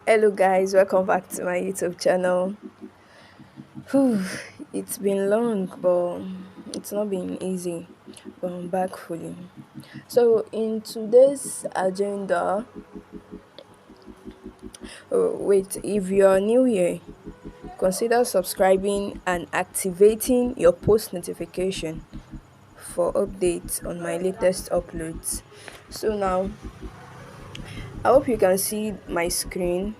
Hello guys, welcome back to my YouTube channel. Whew, it's been long, but it's not been easy. But I'm back fully. So in today's agenda, wait, if you're new here, consider subscribing and activating your post notification for updates on my latest uploads. So now, I hope you can see my screen.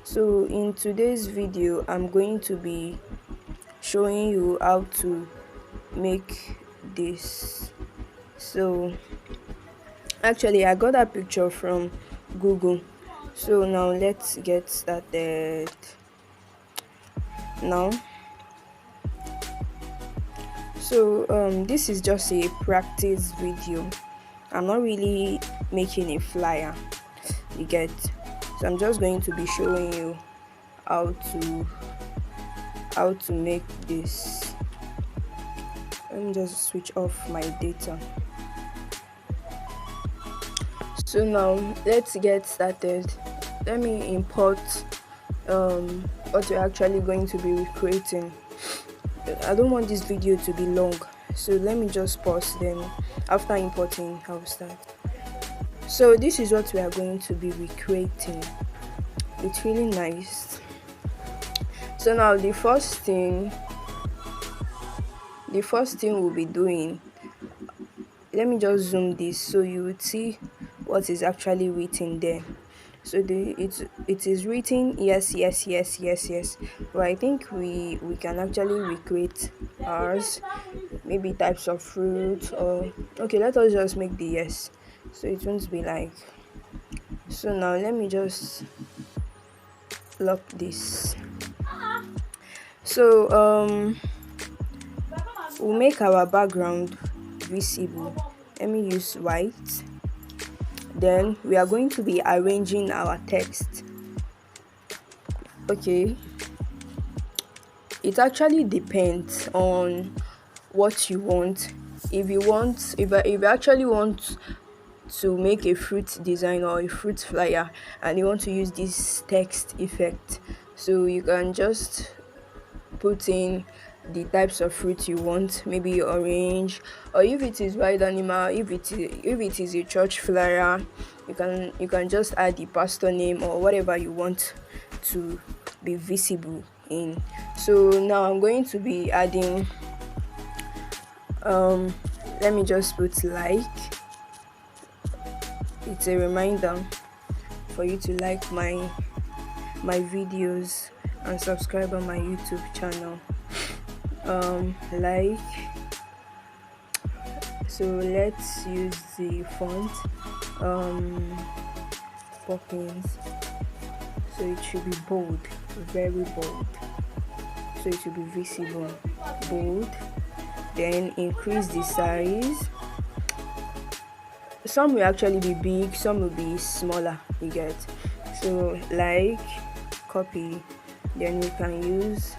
So in today's video, I'm going to be showing you how to make this. So actually I got that picture from Google. So now let's get started. Now, this is just a practice video. I'm not really making a flyer, you get. So I'm just going to be showing you how to make this. Let me just switch off my data. So now let's get started. Let me import what we're actually going to be recreating. I don't want this video to be long, so let me just pause, then after importing I'll start. So this is what we are going to be recreating. It's really nice. So now the first thing we'll be doing, let me just zoom this so you would see what is actually written there. So it is written yes, yes, yes, yes, yes, but I think we can actually recreate ours, maybe types of fruit, or okay, let us just make the yes, so it won't be like. So now let me just lock this. So we'll make our background visible. Let me use white. Then we are going to be arranging our text. Okay, it actually depends on what you want. If you actually want to make a fruit design or a fruit flyer and you want to use this text effect, so you can just put in the types of fruit you want, maybe orange, or if it is wild animal, if it is a church flyer, you can just add the pastor name or whatever you want to be visible in. So now I'm going to be adding let me just put like. It's a reminder for you to like my videos and subscribe on my YouTube channel. Like, so let's use the font Poppins, so it should be bold, very bold, so it should be visible, bold. Then increase the size. Some will actually be big, some will be smaller, you get. So like, copy, then we can use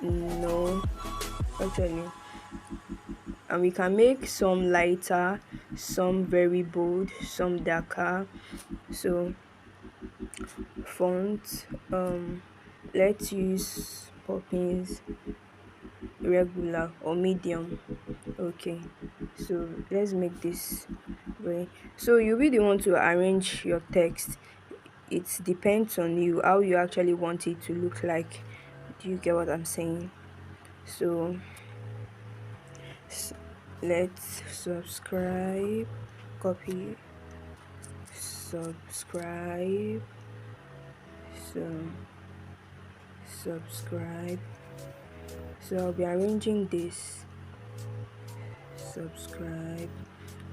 no, actually, and we can make some lighter, some very bold, some darker. So font, let's use Poppins regular or medium. Okay, so let's make this way. So you really want to arrange your text. It depends on you how you actually want it to look like. Do you get what I'm saying? So let's subscribe, copy, subscribe, so subscribe. So I'll be arranging this. Subscribe,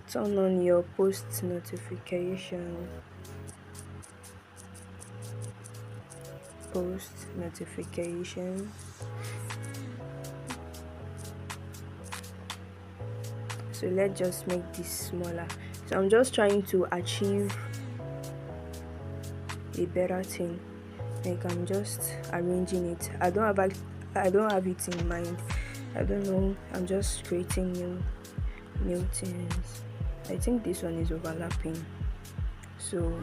turn on your post notification, so let's just make this smaller. So I'm just trying to achieve a better thing, like I'm just arranging it. I don't have it in mind. I don't know, I'm just creating new things. I think this one is overlapping, so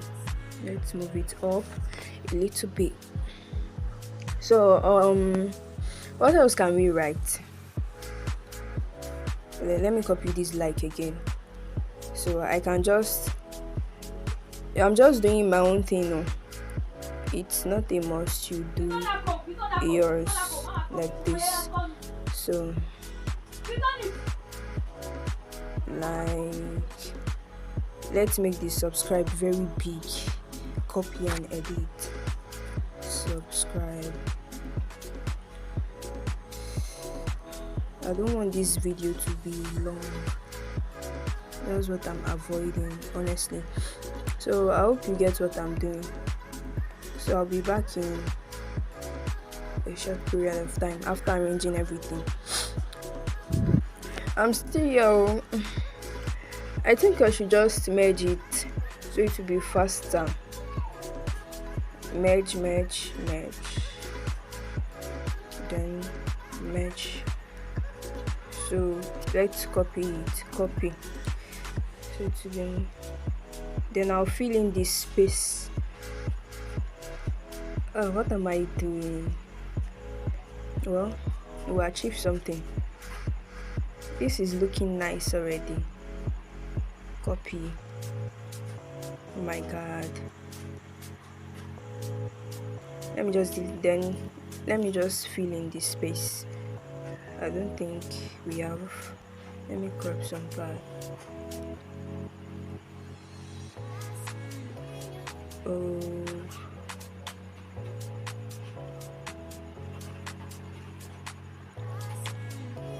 Let's move it up a little bit. So what else can we write? Let me copy this like again, so I'm just doing my own thing. No, it's not a must you do yours like this. So like, let's make this subscribe very big. Copy and edit. Subscribe. I don't want this video to be long. That's what I'm avoiding, honestly. So I hope you get what I'm doing. So I'll be back in a short period of time after arranging everything. I'm still here. I think I should just merge it so it will be faster. Merge, then merge. So let's copy it. Copy. So to then I'll fill in this space. Oh, what am I doing? Well, we'll achieve something. This is looking nice already. Copy. Oh my god. Let me just fill in this space. I don't think we have. Let me crop some part. Oh.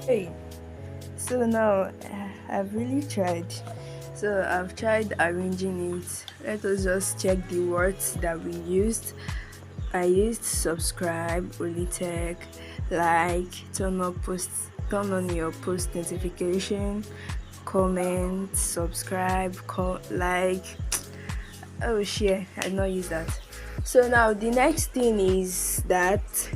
Hey. So now I've really tried. So I've tried arranging it. Let us just check the words that we used. I used subscribe, Olitech, like, turn on your post notification, comment, subscribe, like, oh share. I did not use that. So now the next thing is that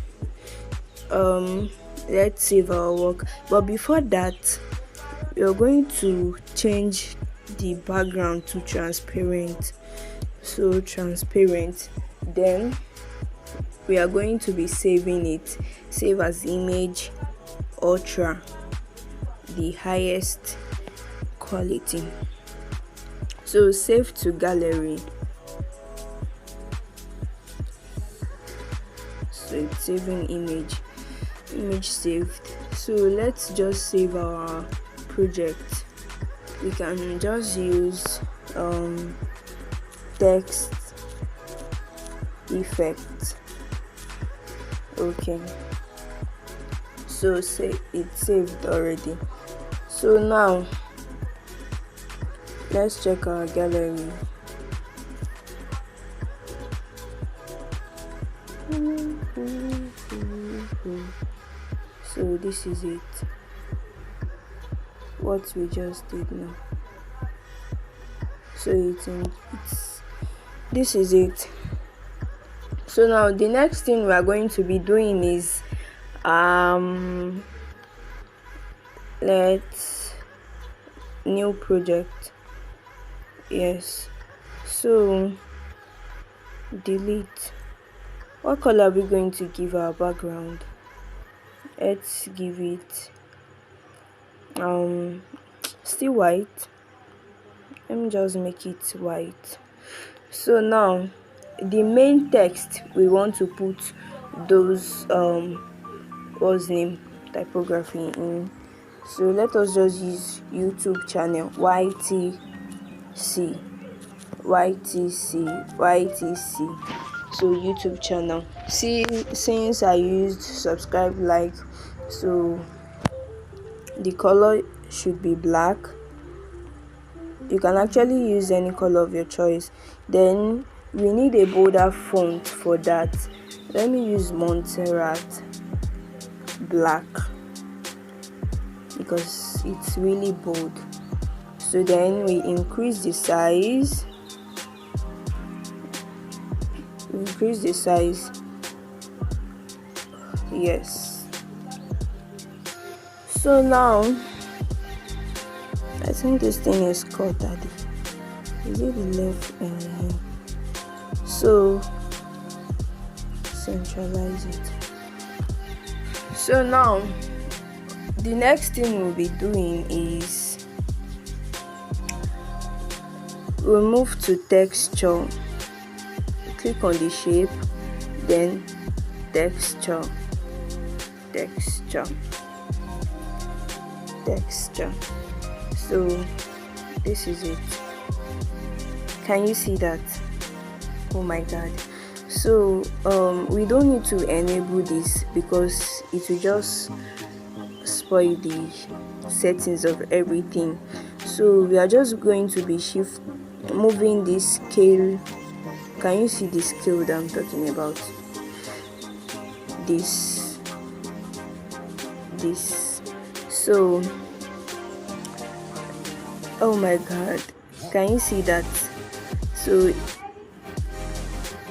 let's save our work. But before that, we're going to change the background to transparent. So transparent. Then we are going to be saving it. Save as image, ultra, the highest quality. So save to gallery. So it's saving image saved. So let's just save our project. We can just use text effect. Okay, so say it's saved already. So now let's check our gallery. So this is it, what we just did now. So this is it. So now the next thing we are going to be doing is let's new project. Yes, so delete. What color are we going to give our background? Let's give it still white. Let me just make it white. So now the main text we want to put those what's name typography in. So let us just use YouTube channel YTC. So YouTube channel. See, since I used subscribe, like, so the color should be black. You can actually use any color of your choice. Then we need a bolder font for that. Let me use Montserrat black because it's really bold. So then we increase the size. Yes. So now I think this thing is cut, Daddy. Is it the left? So centralize it. So now the next thing we'll be doing is we'll move to texture. Click on the shape, then texture. So this is it. Can you see that? Oh my god. So we don't need to enable this because it will just spoil the settings of everything. So we are just going to be moving this scale. Can you see the scale that I'm talking about? This. So oh my god, can you see that? So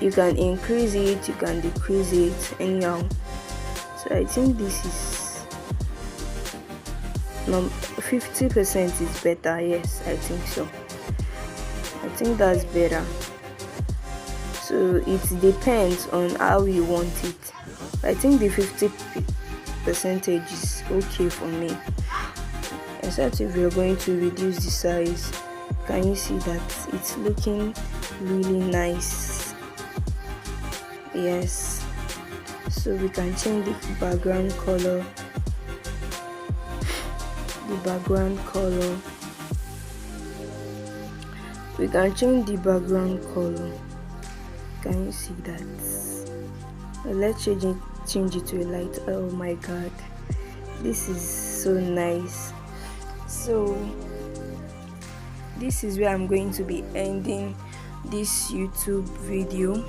you can increase it, you can decrease it anyhow. So I think this is 50% is better. Yes, I think so. I think that's better. So it depends on how you want it. I think the 50% is okay for me, except if you're going to reduce the size. Can you see that it's looking really nice? Yes. So we can change the background color. We can change the background color. Can you see that? Let's change it to a light. Oh my god, this is so nice. So this is where I'm going to be ending this YouTube video.